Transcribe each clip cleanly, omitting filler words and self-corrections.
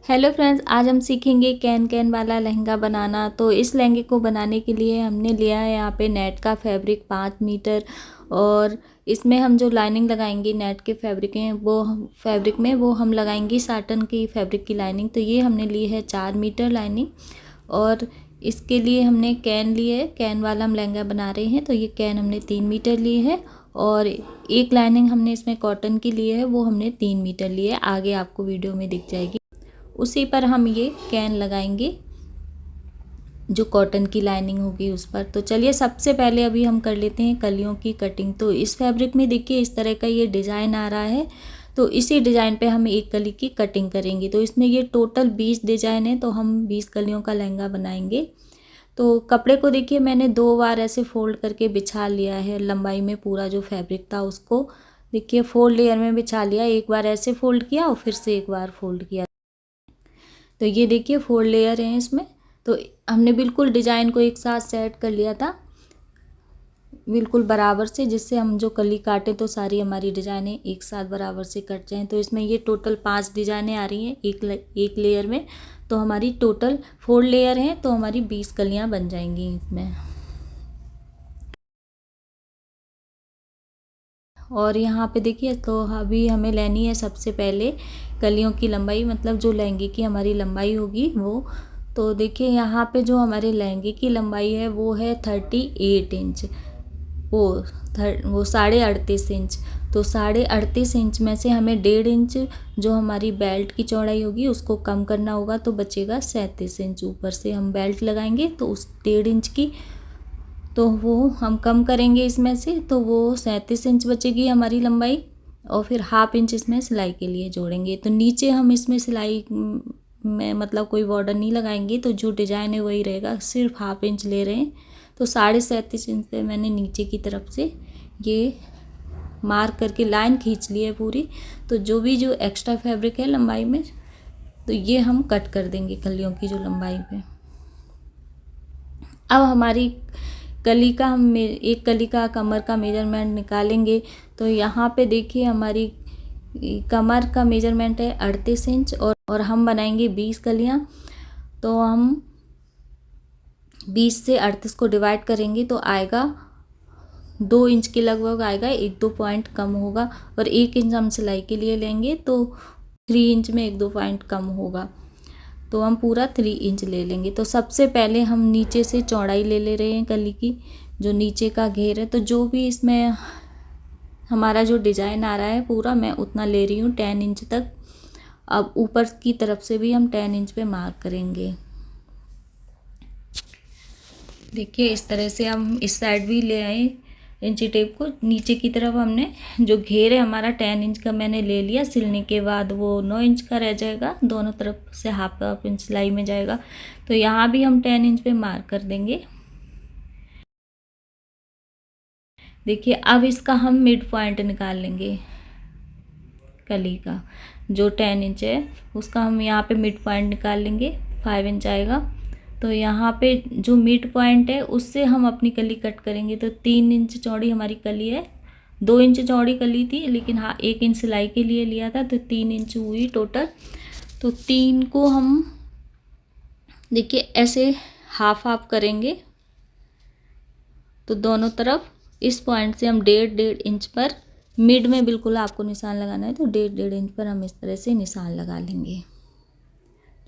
Hello friends, आज हम सीखेंगे कैन कैन वाला लहंगा बनाना। तो इस लहंगे को बनाने के लिए हमने लिया है यहाँ पे नेट का फैब्रिक 5 मीटर। और इसमें हम जो लाइनिंग लगाएंगे नेट के फैब्रिक में वो हम लगाएंगे साटन की फैब्रिक की लाइनिंग। तो ये हमने ली है 4 मीटर लाइनिंग। और इसके लिए हमने कैन लिए है, कैन वाला हम लहंगा बना रहे हैं। तो ये कैन हमने 3 मीटर ली है और एक लाइनिंग हमने इसमें कॉटन की ली है, वो हमने 3 मीटर ली है। आगे आपको वीडियो में दिख जाएगी। उसी पर हम ये कैन लगाएंगे जो कॉटन की लाइनिंग होगी उस पर। तो चलिए सबसे पहले अभी हम कर लेते हैं कलियों की कटिंग। तो इस फैब्रिक में देखिए इस तरह का ये डिज़ाइन आ रहा है। तो इसी डिज़ाइन पे हम एक कली की कटिंग करेंगे। तो इसमें ये टोटल 20 डिज़ाइन है, तो हम 20 कलियों का लहंगा बनाएंगे। तो कपड़े को देखिए मैंने 2 बार ऐसे फोल्ड करके बिछा लिया है। लंबाई में पूरा जो फैब्रिक था उसको देखिए 4 लेयर में बिछा लिया। एक बार ऐसे फोल्ड किया और फिर से एक बार फोल्ड किया। तो ये देखिए 4 लेयर हैं इसमें। तो हमने बिल्कुल डिज़ाइन को एक साथ सेट कर लिया था बिल्कुल बराबर से, जिससे हम जो कली काटें तो सारी हमारी डिज़ाइनें एक साथ बराबर से कट जाएं। तो इसमें ये टोटल 5 डिज़ाइनें आ रही हैं एक लेयर में। तो हमारी टोटल 4 लेयर हैं, तो हमारी 20 कलियां बन जाएंगी इसमें। और यहाँ पे देखिए तो अभी हमें लेनी है सबसे पहले कलियों की लंबाई, मतलब जो लहंगे की हमारी लंबाई होगी वो। तो देखिए यहाँ पे जो हमारे लहंगे की लंबाई है वो है 38 इंच। वो 38.5 इंच। तो 38.5 इंच में से हमें 1.5 इंच जो हमारी बेल्ट की चौड़ाई होगी उसको कम करना होगा, तो बचेगा 37 इंच। ऊपर से हम बेल्ट लगाएंगे तो उस 1.5 इंच की तो वो हम कम करेंगे इसमें से, तो वो 37 इंच बचेगी हमारी लंबाई। और फिर हाफ इंच इसमें सिलाई के लिए जोड़ेंगे। तो नीचे हम इसमें सिलाई में मतलब कोई बॉर्डर नहीं लगाएंगे, तो जो डिज़ाइन है वही रहेगा, सिर्फ हाफ इंच ले रहे हैं। तो 37.5 इंच पे मैंने नीचे की तरफ से ये मार्क करके लाइन खींच ली है पूरी। तो जो भी जो एक्स्ट्रा फैब्रिक है लंबाई में, तो ये हम कट कर देंगे कलियों की जो लंबाई पे। अब हमारी कली का हम एक कली का कमर का मेजरमेंट निकालेंगे। तो यहाँ पे देखिए हमारी कमर का मेजरमेंट है 38 इंच और हम बनाएंगे 20 कलियाँ। तो हम 20 से 38 को डिवाइड करेंगे तो आएगा 2 इंच के लगभग आएगा, 1-2 पॉइंट कम होगा। और 1 इंच हम सिलाई के लिए लेंगे तो 3 इंच में 1-2 पॉइंट कम होगा। तो हम पूरा 3 इंच ले लेंगे। तो सबसे पहले हम नीचे से चौड़ाई ले रहे हैं कली की, जो नीचे का घेर है। तो जो भी इसमें हमारा जो डिज़ाइन आ रहा है पूरा मैं उतना ले रही हूँ 10 इंच तक। अब ऊपर की तरफ से भी हम 10 इंच पे मार्क करेंगे। देखिए इस तरह से हम इस साइड भी ले आए इंची टेप को। नीचे की तरफ हमने जो घेर है हमारा 10 इंच का मैंने ले लिया। सिलने के बाद वो 9 इंच का रह जाएगा, दोनों तरफ से हाफ इंच सिलाई में जाएगा। तो यहाँ भी हम 10 इंच पे मार्क कर देंगे। देखिए अब इसका हम मिड पॉइंट निकाल लेंगे। कली का जो 10 इंच है उसका हम यहाँ पे मिड पॉइंट निकाल लेंगे, 5 इंच आएगा। तो यहाँ पे जो मिड पॉइंट है उससे हम अपनी कली कट करेंगे। तो 3 इंच चौड़ी हमारी कली है। 2 इंच चौड़ी कली थी, लेकिन हाँ 1 इंच सिलाई के लिए लिया था, तो 3 इंच हुई टोटल। तो 3 को हम देखिए ऐसे हाफ हाफ करेंगे। तो दोनों तरफ इस पॉइंट से हम 1.5 इंच पर मिड में बिल्कुल आपको निशान लगाना है। तो 1.5 इंच पर हम इस तरह से निशान लगा लेंगे।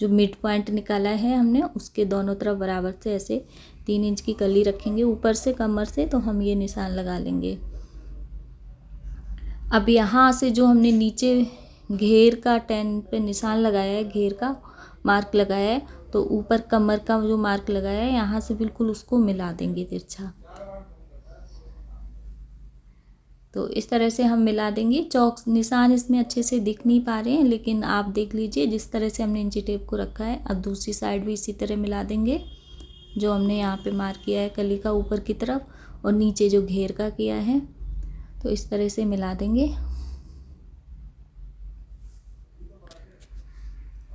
जो मिड पॉइंट निकाला है हमने उसके दोनों तरफ बराबर से ऐसे 3 इंच की कली रखेंगे ऊपर से कमर से, तो हम ये निशान लगा लेंगे। अब यहाँ से जो हमने नीचे घेर का 10 पे निशान लगाया है, घेर का मार्क लगाया है, तो ऊपर कमर का जो मार्क लगाया है यहाँ से बिल्कुल उसको मिला देंगे तिरछा। तो इस तरह से हम मिला देंगे। चौक निशान इसमें अच्छे से दिख नहीं पा रहे हैं, लेकिन आप देख लीजिए जिस तरह से हमने इंची टेप को रखा है। अब दूसरी साइड भी इसी तरह मिला देंगे, जो हमने यहाँ पे मार्क किया है कली का ऊपर की तरफ और नीचे जो घेर का किया है, तो इस तरह से मिला देंगे।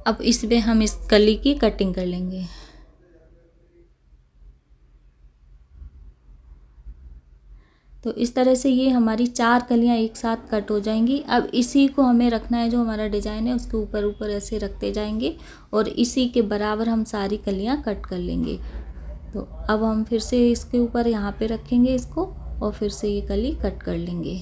अब इसमें हम इस कली की कटिंग कर लेंगे। तो इस तरह से ये हमारी 4 कलियां एक साथ कट हो जाएंगी। अब इसी को हमें रखना है, जो हमारा डिज़ाइन है उसके ऊपर ऊपर ऐसे रखते जाएंगे और इसी के बराबर हम सारी कलियां कट कर लेंगे। तो अब हम फिर से इसके ऊपर यहाँ पे रखेंगे इसको और फिर से ये कली कट कर लेंगे।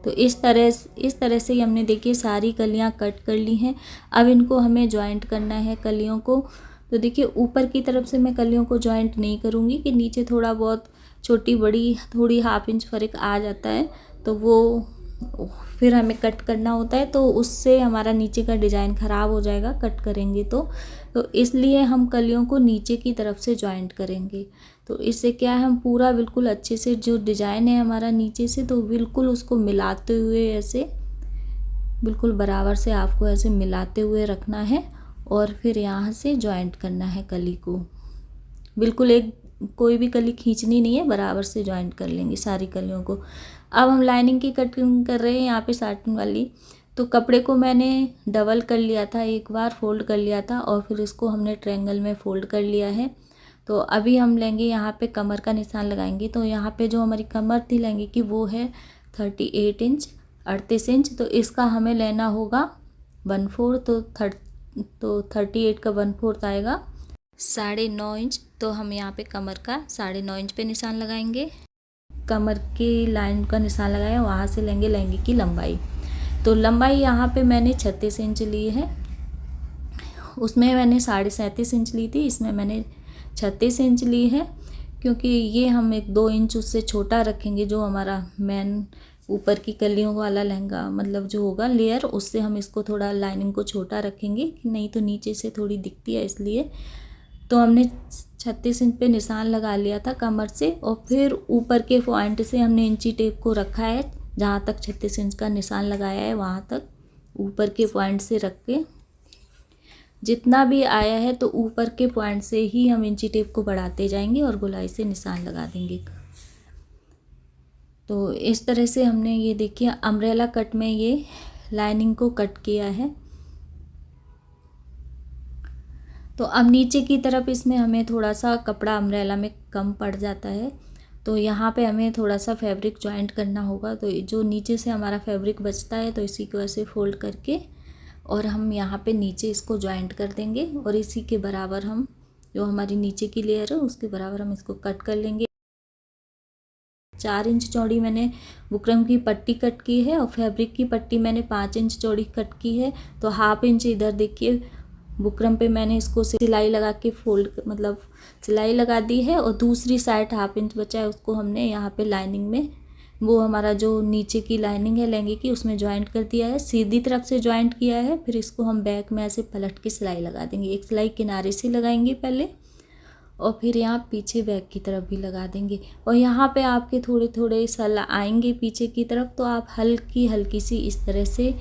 तो इस तरह से ही हमने देखिए सारी कलियां कट कर ली हैं। अब इनको हमें जॉइंट करना है कलियों को। तो देखिए ऊपर की तरफ से मैं कलियों को जॉइंट नहीं करूँगी कि नीचे थोड़ा बहुत छोटी बड़ी थोड़ी ½ इंच फ़र्क आ जाता है, तो वो फिर हमें कट करना होता है, तो उससे हमारा नीचे का डिज़ाइन ख़राब हो जाएगा कट करेंगे तो इसलिए हम कलियों को नीचे की तरफ से जॉइंट करेंगे। तो इससे क्या है, हम पूरा बिल्कुल अच्छे से जो डिज़ाइन है हमारा नीचे से, तो बिल्कुल उसको मिलाते हुए ऐसे बिल्कुल बराबर से आपको ऐसे मिलाते हुए रखना है और फिर यहाँ से जॉइंट करना है कली को। बिल्कुल एक कोई भी कली खींचनी नहीं है, बराबर से जॉइंट कर लेंगे सारी कलियों को। अब हम लाइनिंग की कटिंग कर रहे हैं यहाँ पे साटिन वाली। तो कपड़े को मैंने डबल कर लिया था, एक बार फोल्ड कर लिया था और फिर इसको हमने ट्रायंगल में फोल्ड कर लिया है। तो अभी हम लेंगे यहाँ पे कमर का निशान लगाएंगे। तो यहाँ पे जो हमारी कमर थी लहंगे की वो है 38 इंच 38 इंच। तो इसका हमें लेना होगा 1/4, तो 38 का 1/4 आएगा 9.5 इंच। तो हम यहाँ पे कमर का 9.5 इंच पे निशान लगाएंगे। कमर की लाइन का निशान लगाया, वहाँ से लेंगे लहंगे की लंबाई। तो लंबाई यहाँ पे मैंने 36 इंच ली है, उसमें मैंने 37.5 इंच ली थी, इसमें मैंने 36 इंच ली है। क्योंकि ये हम 1-2 इंच उससे छोटा रखेंगे, जो हमारा मेन ऊपर की कलियों वाला लहंगा मतलब जो होगा लेयर, उससे हम इसको थोड़ा लाइनिंग को छोटा रखेंगे, नहीं तो नीचे से थोड़ी दिखती है इसलिए। तो हमने 36 इंच पे निशान लगा लिया था कमर से और फिर ऊपर के पॉइंट से हमने इंची टेप को रखा है, जहाँ तक 36 इंच का निशान लगाया है वहाँ तक ऊपर के पॉइंट से रख के जितना भी आया है तो ऊपर के पॉइंट से ही हम इंची टेप को बढ़ाते जाएंगे और गोलाई से निशान लगा देंगे। तो इस तरह से हमने ये देखिए अम्ब्रेला कट में ये लाइनिंग को कट किया है। तो अब नीचे की तरफ इसमें हमें थोड़ा सा कपड़ा अम्ब्रेला में कम पड़ जाता है, तो यहाँ पे हमें थोड़ा सा फैब्रिक जॉइंट करना होगा। तो जो नीचे से हमारा फैब्रिक बचता है तो इसी को ऐसे फोल्ड करके और हम यहाँ पे नीचे इसको जॉइंट कर देंगे और इसी के बराबर हम जो हमारी नीचे की लेयर है उसके बराबर हम इसको कट कर लेंगे। 4 इंच चौड़ी मैंने बुकरम की पट्टी कट की है और फैब्रिक की पट्टी मैंने 5 इंच चौड़ी कट की है। तो ½ इंच इधर देखिए बुकरम पे मैंने इसको सिलाई लगा के फोल्ड मतलब सिलाई लगा दी है और दूसरी साइड ½ इंच बचा है उसको हमने यहाँ पे लाइनिंग में, वो हमारा जो नीचे की लाइनिंग है लहंगे की उसमें ज्वाइंट कर दिया है, सीधी तरफ से ज्वाइंट किया है। फिर इसको हम बैक में ऐसे पलट के सिलाई लगा देंगे। एक सिलाई किनारे से लगाएंगे पहले और फिर यहाँ पीछे बैक की तरफ भी लगा देंगे। और यहाँ पे आपके थोड़े थोड़े सल आएंगे पीछे की तरफ, तो आप हल्की हल्की सी इस तरह से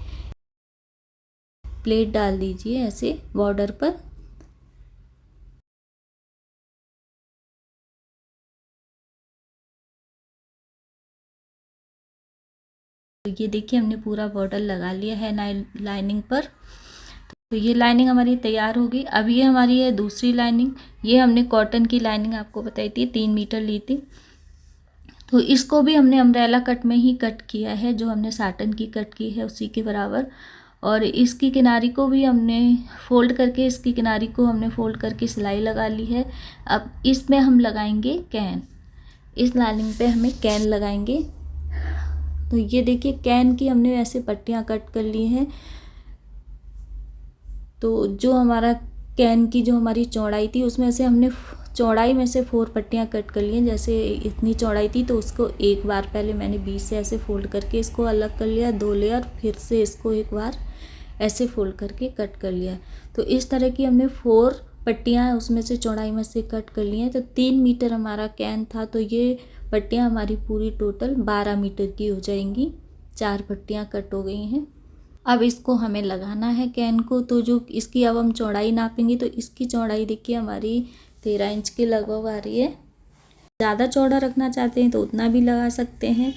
प्लेट डाल दीजिए ऐसे बॉर्डर पर। तो ये देखिए हमने पूरा बॉर्डर लगा लिया है लाइनिंग पर। तो ये लाइनिंग हमारी तैयार होगी। अब ये हमारी है दूसरी लाइनिंग। ये हमने कॉटन की लाइनिंग आपको बताई थी, 3 मीटर ली थी। तो इसको भी हमने अम्ब्रेला कट में ही कट किया है, जो हमने साटन की कट की है उसी के बराबर। और इसकी किनारी को भी हमने फोल्ड करके, इसकी किनारी को हमने फोल्ड करके सिलाई लगा ली है। अब इसमें हम लगाएंगे कैन, इस लाइनिंग पे हमें कैन लगाएंगे। तो ये देखिए कैन की हमने ऐसे पट्टियाँ कट कर ली हैं। तो जो हमारा कैन की जो हमारी चौड़ाई थी उसमें से हमने चौड़ाई में से 4 पट्टियाँ कट कर ली हैं। जैसे इतनी चौड़ाई थी तो उसको एक बार पहले मैंने बीच से ऐसे फोल्ड करके इसको अलग कर लिया 2 लेयर, फिर से इसको एक बार ऐसे फोल्ड करके कट कर लिया। तो इस तरह की हमने 4 पट्टियाँ उसमें से चौड़ाई में से कट कर ली हैं। तो 3 मीटर हमारा कैन था, तो ये पट्टियाँ हमारी पूरी टोटल 12 मीटर की हो जाएंगी। 4 पट्टियाँ कट हो गई हैं। अब इसको हमें लगाना है कैन को। तो जो इसकी अब हम चौड़ाई नापेंगे, तो इसकी चौड़ाई देखिए हमारी 13 इंच के लगभग आ रही है। ज़्यादा चौड़ा रखना चाहते हैं तो उतना भी लगा सकते हैं,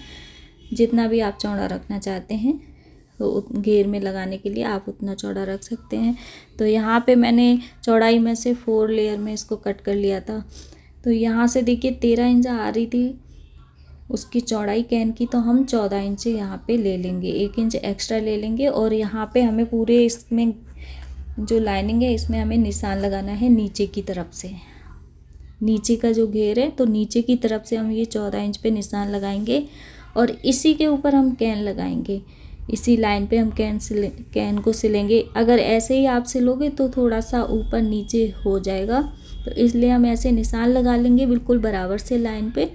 जितना भी आप चौड़ा रखना चाहते हैं तो घेर में लगाने के लिए आप उतना चौड़ा रख सकते हैं। तो यहाँ पे मैंने चौड़ाई में से 4 लेयर में इसको कट कर लिया था। तो यहाँ से देखिए 13 इंच आ रही थी उसकी चौड़ाई कैन की तो हम 14 इंच यहाँ पे ले लेंगे, 1 इंच एक्स्ट्रा ले लेंगे। और यहाँ पे हमें पूरे इसमें जो लाइनिंग है इसमें हमें निशान लगाना है नीचे की तरफ से, नीचे का जो घेर है तो नीचे की तरफ से हम ये 14 इंच पे निशान लगाएंगे और इसी के ऊपर हम कैन लगाएंगे। इसी लाइन पे हम कैन को सिलेंगे। अगर ऐसे ही आप सिलोगे तो थोड़ा सा ऊपर नीचे हो जाएगा, तो इसलिए हम ऐसे निशान लगा लेंगे बिल्कुल बराबर से लाइन पे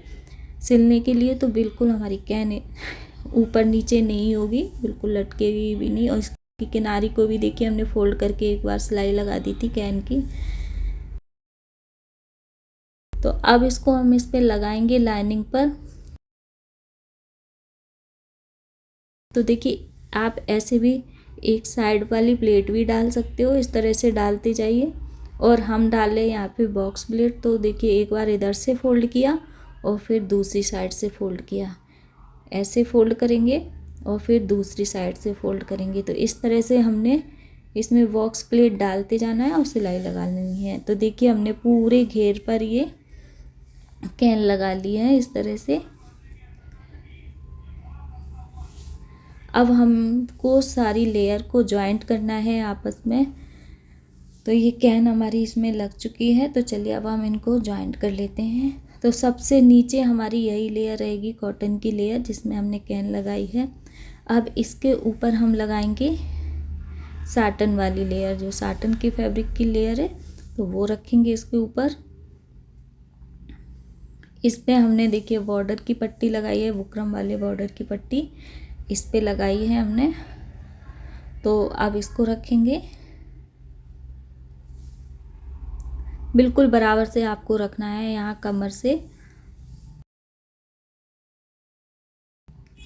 सिलने के लिए। तो बिल्कुल हमारी कैन ऊपर नीचे नहीं होगी, बिल्कुल लटकेगी भी नहीं। और इसकी किनारी को भी देखिए हमने फोल्ड करके एक बार सिलाई लगा दी थी कैन की। तो अब इसको हम इस पे लगाएंगे लाइनिंग पर। तो देखिए आप ऐसे भी एक साइड वाली प्लेट भी डाल सकते हो, इस तरह से डालते जाइए। और हम डालें यहाँ पे बॉक्स प्लेट। तो देखिए एक बार इधर से फोल्ड किया और फिर दूसरी साइड से फोल्ड किया, ऐसे फोल्ड करेंगे और फिर दूसरी साइड से फोल्ड करेंगे। तो इस तरह से हमने इसमें बॉक्स प्लेट डालते जाना है और सिलाई लगा लेनी है। तो देखिए हमने पूरे घेर पर ये कैन लगा ली है इस तरह से। अब हमको सारी लेयर को जॉइंट करना है आपस में। तो ये कैन हमारी इसमें लग चुकी है, तो चलिए अब हम इनको जॉइंट कर लेते हैं। तो सबसे नीचे हमारी यही लेयर रहेगी कॉटन की लेयर जिसमें हमने कैन लगाई है। अब इसके ऊपर हम लगाएंगे साटन वाली लेयर, जो साटन के फैब्रिक की लेयर है तो वो रखेंगे इसके ऊपर। इस पे हमने देखिए बॉर्डर की पट्टी लगाई है, बुकरम वाले बॉर्डर की पट्टी इस पे लगाई है हमने। तो अब इसको रखेंगे बिल्कुल बराबर से, आपको रखना है यहाँ कमर से।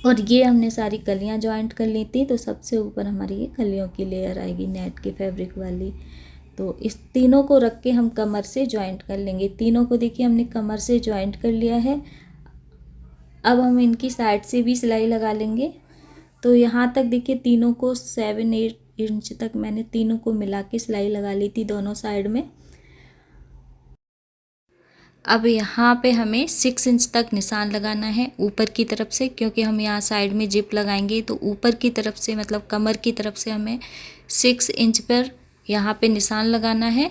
और ये हमने सारी कलियाँ जॉइंट कर ली थी, तो सबसे ऊपर हमारी ये कलियों की लेयर आएगी नेट के फैब्रिक वाली। तो इस तीनों को रख के हम कमर से जॉइंट कर लेंगे। तीनों को देखिए हमने कमर से जॉइंट कर लिया है। अब हम इनकी साइड से भी सिलाई लगा लेंगे। तो यहाँ तक देखिए तीनों को 7-8 इंच तक मैंने तीनों को मिला के सिलाई लगा ली थी दोनों साइड में। अब यहाँ पे हमें 6 इंच तक निशान लगाना है ऊपर की तरफ से, क्योंकि हम यहाँ साइड में जिप लगाएंगे। तो ऊपर की तरफ से मतलब कमर की तरफ से हमें 6 इंच पर यहाँ पे निशान लगाना है।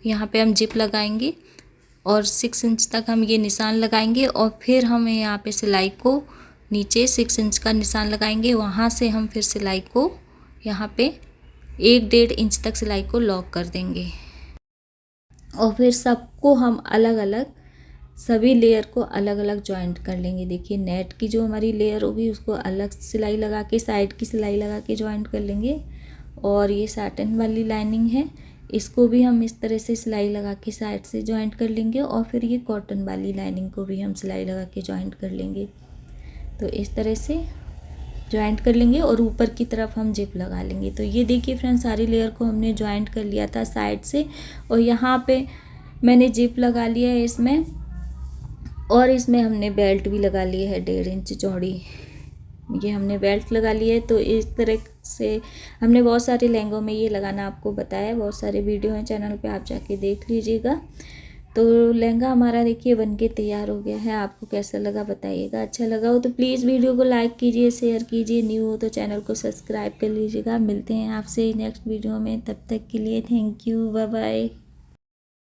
यहाँ पे हम जिप लगाएंगे और 6 इंच तक हम ये निशान लगाएंगे और फिर हम यहाँ पे सिलाई को नीचे 6 इंच का निशान लगाएंगे। वहाँ से हम फिर सिलाई को यहाँ पे 1-1.5 इंच तक सिलाई को लॉक कर देंगे। और फिर सबको हम अलग अलग, सभी लेयर को अलग अलग जॉइंट कर लेंगे। देखिए नेट की जो हमारी लेयर होगी उसको अलग सिलाई लगा के, साइड की सिलाई लगा के जॉइंट कर लेंगे। और ये साटन वाली लाइनिंग है, इसको भी हम इस तरह से सिलाई लगा के साइड से जॉइंट कर लेंगे। और फिर ये कॉटन वाली लाइनिंग को भी हम सिलाई लगा के जॉइंट कर लेंगे। तो इस तरह से जॉइंट कर लेंगे और ऊपर की तरफ हम जिप लगा लेंगे। तो ये देखिए फ्रेंड्स सारी लेयर को हमने जॉइंट कर लिया था साइड से। और यहाँ पे मैंने जिप लगा लिया है इसमें, और इसमें हमने बेल्ट भी लगा ली है 1.5 इंच चौड़ी, ये हमने बेल्ट लगा ली है। तो इस तरह से हमने बहुत सारे लहंगों में ये लगाना आपको बताया, बहुत सारे वीडियो हैं चैनल पे, आप जाके देख लीजिएगा। तो लहंगा हमारा देखिए बनके तैयार हो गया है। आपको कैसा लगा बताइएगा, अच्छा लगा हो तो प्लीज़ वीडियो को लाइक कीजिए, शेयर कीजिए, न्यू हो तो चैनल को सब्सक्राइब कर लीजिएगा। मिलते हैं आपसे नेक्स्ट वीडियो में, तब तक के लिए थैंक यू, बाय बाय।